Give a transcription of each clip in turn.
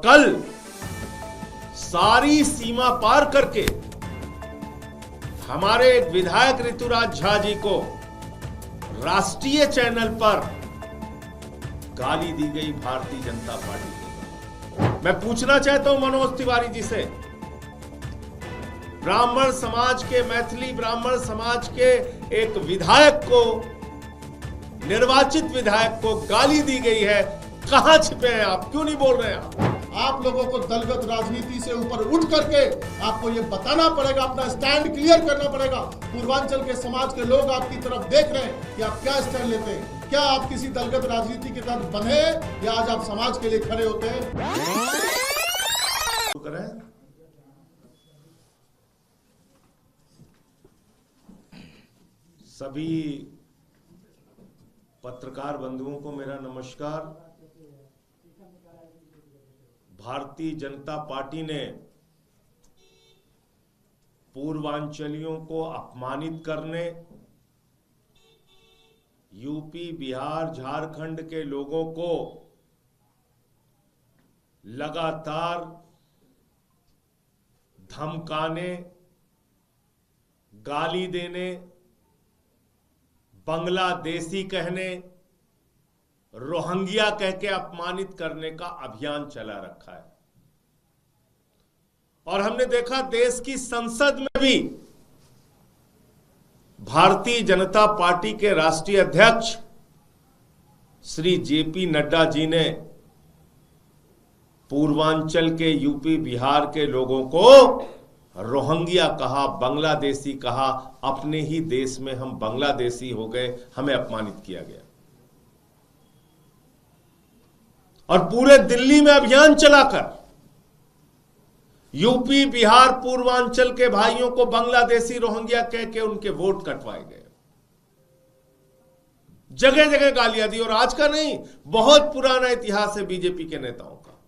कल सारी सीमा पार करके हमारे विधायक ऋतुराज झा जी को राष्ट्रीय चैनल पर गाली दी गई भारतीय जनता पार्टी को। मैं पूछना चाहता हूं मनोज तिवारी जी से, ब्राह्मण समाज के, मैथिली ब्राह्मण समाज के एक विधायक को, निर्वाचित विधायक को गाली दी गई है, कहां छिपे हैं आप? क्यों नहीं बोल रहे हैं आप लोगों को दलगत राजनीति से ऊपर उठ करके आपको ये बताना पड़ेगा, अपना स्टैंड क्लियर करना पड़ेगा। पूर्वांचल के समाज के लोग आपकी तरफ देख रहे हैं कि आप क्या स्टैंड लेते हैं। क्या आप किसी दलगत राजनीति के तहत बंधे या आज आप समाज के लिए खड़े होते हैं? सभी पत्रकार बंधुओं को मेरा नमस्कार। भारतीय जनता पार्टी ने पूर्वांचलियों को अपमानित करने, यूपी, बिहार, झारखंड के लोगों को लगातार धमकाने, गाली देने, बांग्लादेशी कहने, रोहिंग्या कह के अपमानित करने का अभियान चला रखा है। और हमने देखा देश की संसद में भी भारतीय जनता पार्टी के राष्ट्रीय अध्यक्ष श्री जेपी नड्डा जी ने पूर्वांचल के, यूपी, बिहार के लोगों को रोहिंग्या कहा, बांग्लादेशी कहा। अपने ही देश में हम बांग्लादेशी हो गए, हमें अपमानित किया गया। और पूरे दिल्ली में अभियान चलाकर यूपी, बिहार, पूर्वांचल के भाइयों को बांग्लादेशी, रोहिंग्या कह के उनके वोट कटवाए गए। जगह जगह गालियां दी। और आज का नहीं, बहुत पुराना इतिहास है बीजेपी के नेताओं का,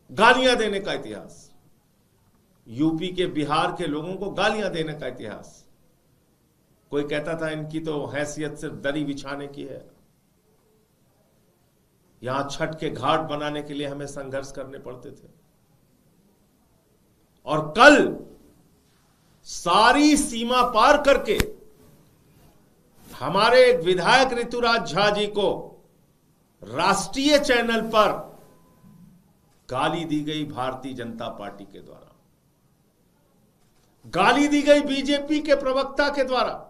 गालियां देने का इतिहास। यूपी के, बिहार के लोगों को गालियां देने का इतिहास। कोई कहता था इनकी तो हैसियत सिर्फ दरी बिछाने की है। यहां छठ के घाट बनाने के लिए हमें संघर्ष करने पड़ते थे। और कल सारी सीमा पार करके हमारे विधायक ऋतुराज झा जी को राष्ट्रीय चैनल पर गाली दी गई भारतीय जनता पार्टी के द्वारा, गाली दी गई बीजेपी के प्रवक्ता के द्वारा।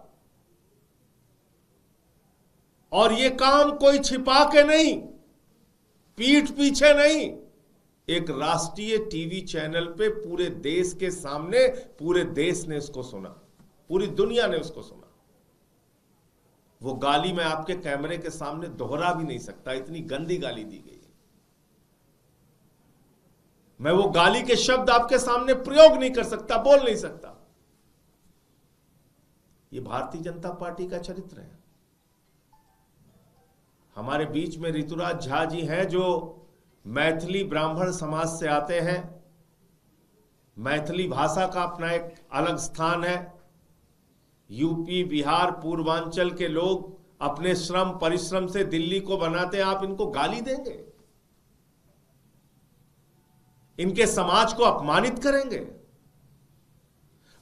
और यह काम कोई छिपा के नहीं, पीठ पीछे नहीं, एक राष्ट्रीय टीवी चैनल पे पूरे देश के सामने, पूरे देश ने इसको सुना, पूरी दुनिया ने उसको सुना। वो गाली मैं आपके कैमरे के सामने दोहरा भी नहीं सकता, इतनी गंदी गाली दी गई। मैं वो गाली के शब्द आपके सामने प्रयोग नहीं कर सकता, बोल नहीं सकता। ये भारतीय जनता पार्टी का चरित्र है। हमारे बीच में ऋतुराज झा जी हैं जो मैथिली ब्राह्मण समाज से आते हैं। मैथिली भाषा का अपना एक अलग स्थान है। यूपी, बिहार, पूर्वांचल के लोग अपने श्रम परिश्रम से दिल्ली को बनाते हैं। आप इनको गाली देंगे, इनके समाज को अपमानित करेंगे?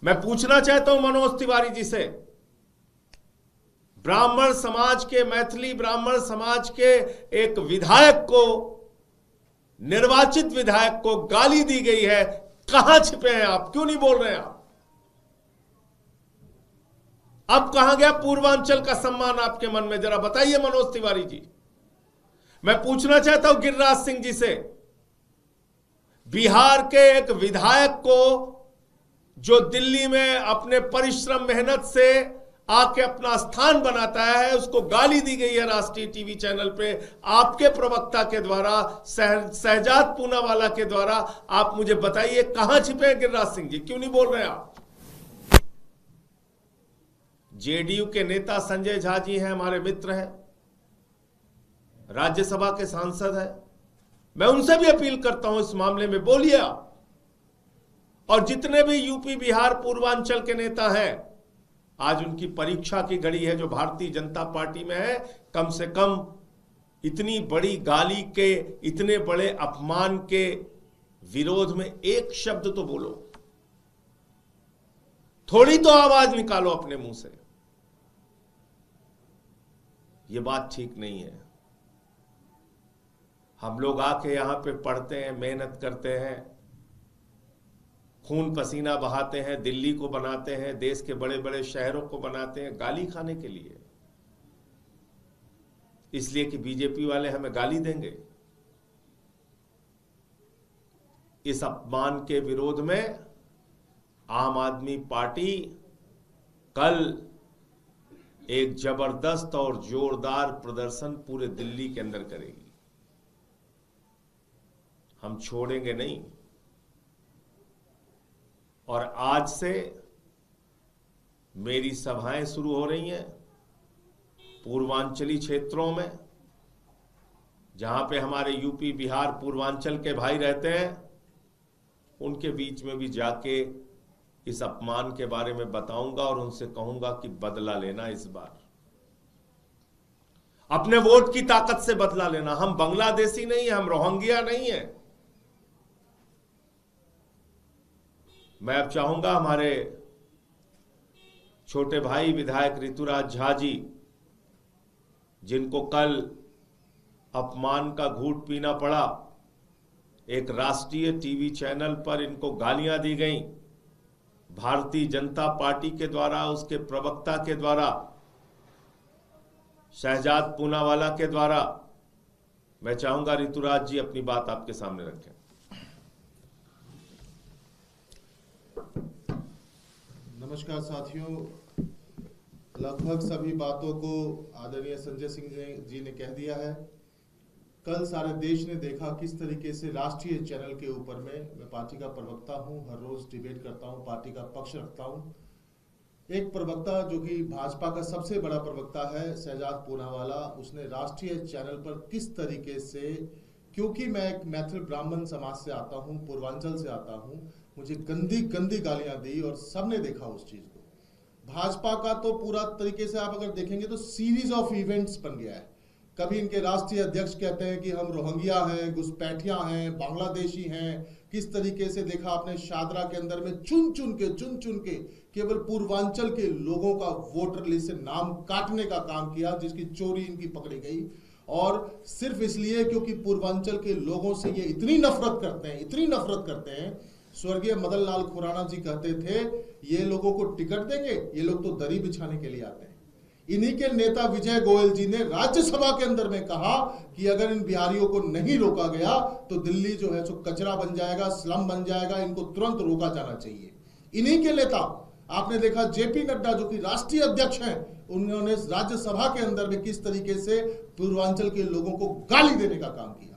मैं पूछना चाहता हूं मनोज तिवारी जी से, ब्राह्मण समाज के, मैथिली ब्राह्मण समाज के एक विधायक को, निर्वाचित विधायक को गाली दी गई है, कहां छिपे हैं आप? क्यों नहीं बोल रहे हैं आप? अब कहां गया पूर्वांचल का सम्मान आपके मन में? जरा बताइए मनोज तिवारी जी। मैं पूछना चाहता हूं गिरिराज सिंह जी से, बिहार के एक विधायक को जो दिल्ली में अपने परिश्रम, मेहनत से आके अपना स्थान बनाता है, उसको गाली दी गई है राष्ट्रीय टीवी चैनल पे आपके प्रवक्ता के द्वारा, शहजाद पूनावाला के द्वारा। आप मुझे बताइए कहां छिपे हैं गिरिराज सिंह जी? क्यों नहीं बोल रहे आप? जेडीयू के नेता संजय झा जी हैं, हमारे मित्र हैं, राज्यसभा के सांसद हैं। मैं उनसे भी अपील करता हूं, इस मामले में बोलिए आप। और जितने भी यूपी, बिहार, पूर्वांचल के नेता हैं, आज उनकी परीक्षा की घड़ी है जो भारतीय जनता पार्टी में है। कम से कम इतनी बड़ी गाली के, इतने बड़े अपमान के विरोध में एक शब्द तो बोलो, थोड़ी तो आवाज निकालो अपने मुंह से। ये बात ठीक नहीं है। हम लोग आके यहां पे पढ़ते हैं, मेहनत करते हैं, खून पसीना बहाते हैं, दिल्ली को बनाते हैं, देश के बड़े बड़े शहरों को बनाते हैं गाली खाने के लिए, इसलिए कि बीजेपी वाले हमें गाली देंगे। इस अपमान के विरोध में आम आदमी पार्टी कल एक जबरदस्त और जोरदार प्रदर्शन पूरे दिल्ली के अंदर करेगी। हम छोड़ेंगे नहीं। और आज से मेरी सभाएं शुरू हो रही हैं पूर्वांचली क्षेत्रों में, जहां पे हमारे यूपी, बिहार, पूर्वांचल के भाई रहते हैं, उनके बीच में भी जाके इस अपमान के बारे में बताऊंगा और उनसे कहूंगा कि बदला लेना। इस बार अपने वोट की ताकत से बदला लेना। हम बांग्लादेशी नहीं है, हम रोहिंग्या नहीं है। मैं अब चाहूंगा हमारे छोटे भाई विधायक ऋतुराज झा जी, जिनको कल अपमान का घूंट पीना पड़ा, एक राष्ट्रीय टीवी चैनल पर इनको गालियां दी गईं भारतीय जनता पार्टी के द्वारा, उसके प्रवक्ता के द्वारा, शहजाद पूनावाला के द्वारा। मैं चाहूंगा ऋतुराज जी अपनी बात आपके सामने रखें। नमस्कार साथियों, लगभग सभी बातों को आदरणीय संजय सिंह जी ने कह दिया है। कल सारे देश ने देखा किस तरीके से राष्ट्रीय चैनल के ऊपर में, मैं पार्टी का प्रवक्ता हूं, हर रोज डिबेट करता हूं, पार्टी का पक्ष रखता हूं। एक प्रवक्ता जो कि भाजपा का सबसे बड़ा प्रवक्ता है, शहजाद पूनावाला, उसने राष्ट्रीय चैनल पर किस तरीके से, क्योंकि मैं एक मैथिल ब्राह्मण समाज से आता हूं, पूर्वांचल से आता हूं, मुझे गंदी गंदी गालियां दी और सबने देखा उस चीज को। भाजपा का तो पूरा तरीके से आप अगर देखेंगे तो सीरीज ऑफ इवेंट्स बन गया है। कभी इनके राष्ट्रीय अध्यक्ष कहते हैं कि हम रोहिंग्या हैं, घुसपैठिया हैं, बांग्लादेशी हैं। किस तरीके से देखा आपने शादरा के अंदर में चुन चुन के केवल पूर्वांचल के लोगों का वोटर लिस्ट से नाम काटने का काम किया, जिसकी चोरी इनकी पकड़ी गई। और सिर्फ इसलिए क्योंकि पूर्वांचल के लोगों से ये इतनी नफरत करते हैं। स्वर्गीय मदन लाल खुराना जी कहते थे, ये लोगों को टिकट देंगे, ये लोग तो दरी बिछाने के लिए आते हैं। इन्हीं के नेता विजय गोयल जी ने राज्यसभा के अंदर में कहा कि अगर इन बिहारियों को नहीं रोका गया तो दिल्ली जो है सो कचरा बन जाएगा, स्लम बन जाएगा, इनको तुरंत रोका जाना चाहिए। इन्हीं के नेता आपने देखा जेपी नड्डा जो कि राष्ट्रीय अध्यक्ष हैं, उन्होंने राज्यसभा के अंदर में किस तरीके से पूर्वांचल के लोगों को गाली देने का काम किया।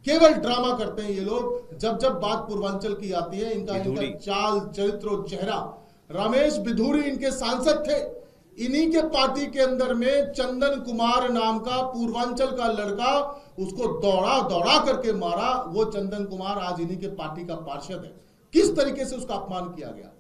केवल ड्रामा करते हैं ये लोग। जब जब बात पूर्वांचल की आती है, इनका चाल, चरित्र और चेहरा। रमेश बिधूरी इनके सांसद थे। इन्हीं के पार्टी के अंदर में चंदन कुमार नाम का पूर्वांचल का लड़का, उसको दौड़ा करके मारा। वो चंदन कुमार आज इन्हीं के पार्टी का पार्षद है। किस तरीके से उसका अपमान किया गया।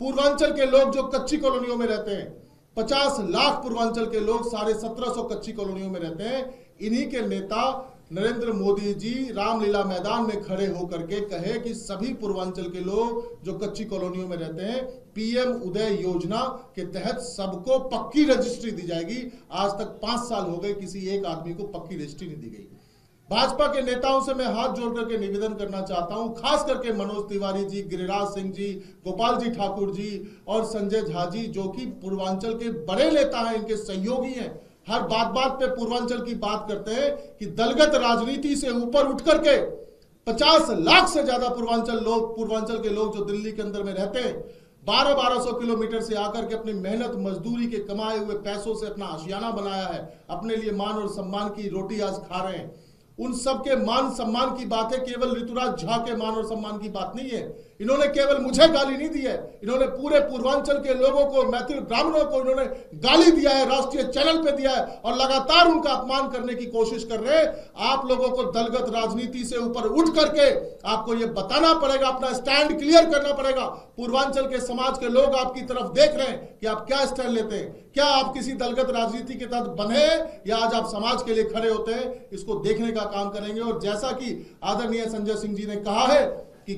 पूर्वांचल के लोग जो कच्ची कॉलोनियों में रहते हैं, 50 लाख पूर्वांचल के लोग 1750 कच्ची कॉलोनियों में रहते हैं। इन्हीं के नेता नरेंद्र मोदी जी रामलीला मैदान में खड़े होकर के कहे कि सभी पूर्वांचल के लोग जो कच्ची कॉलोनियों में रहते हैं, पीएम उदय योजना के तहत सबको पक्की रजिस्ट्री दी जाएगी। आज तक 5 साल हो गए, किसी एक आदमी को पक्की रजिस्ट्री नहीं दी गई। भाजपा के नेताओं से मैं हाथ जोड़ करके निवेदन करना चाहता हूं, खास करके मनोज तिवारी जी, गिरिराज सिंह जी, गोपाल जी ठाकुर जी और संजय झा जी, जो कि पूर्वांचल के बड़े नेता हैं, इनके सहयोगी हैं। हर बात पे पूर्वांचल की बात करते हैं कि दलगत राजनीति से ऊपर उठ करके 50 लाख से ज्यादा पूर्वांचल के लोग जो दिल्ली के अंदर में रहते हैं, 1200 किलोमीटर से आकर के अपनी मेहनत मजदूरी के कमाए हुए पैसों से अपना आशियाना बनाया है, अपने लिए मान और सम्मान की रोटी आज खा रहे हैं। उन सब के मान सम्मान की बात है, केवल ऋतुराज झा के मान और सम्मान की बात नहीं है। इन्होंने केवल मुझे गाली नहीं दी है, इन्होंने पूरे पूर्वांचल के लोगों को, मैथिल ब्राह्मणों को इन्होंने गाली दिया है, राष्ट्रीय चैनल पे दिया है और लगातार उनका अपमान करने की कोशिश कर रहे हैं। आप लोगों को दलगत राजनीति से ऊपर उठ करके आपको यह बताना पड़ेगा, अपना स्टैंड क्लियर करना पड़ेगा। पूर्वांचल के समाज के लोग आपकी तरफ देख रहे हैं कि आप क्या स्टैंड लेते हैं, क्या आप किसी दलगत राजनीति के तहत बंधे या आज आप समाज के लिए खड़े होते हैं, इसको देखने का काम करेंगे। और जैसा कि आदरणीय संजय सिंह जी ने कहा है कि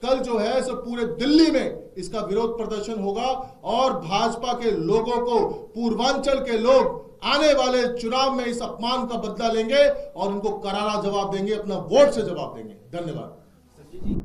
कल जो है सो पूरे दिल्ली में इसका विरोध प्रदर्शन होगा और भाजपा के लोगों को, पूर्वांचल के लोग आने वाले चुनाव में इस अपमान का बदला लेंगे और उनको करारा जवाब देंगे, अपना वोट से जवाब देंगे। धन्यवाद।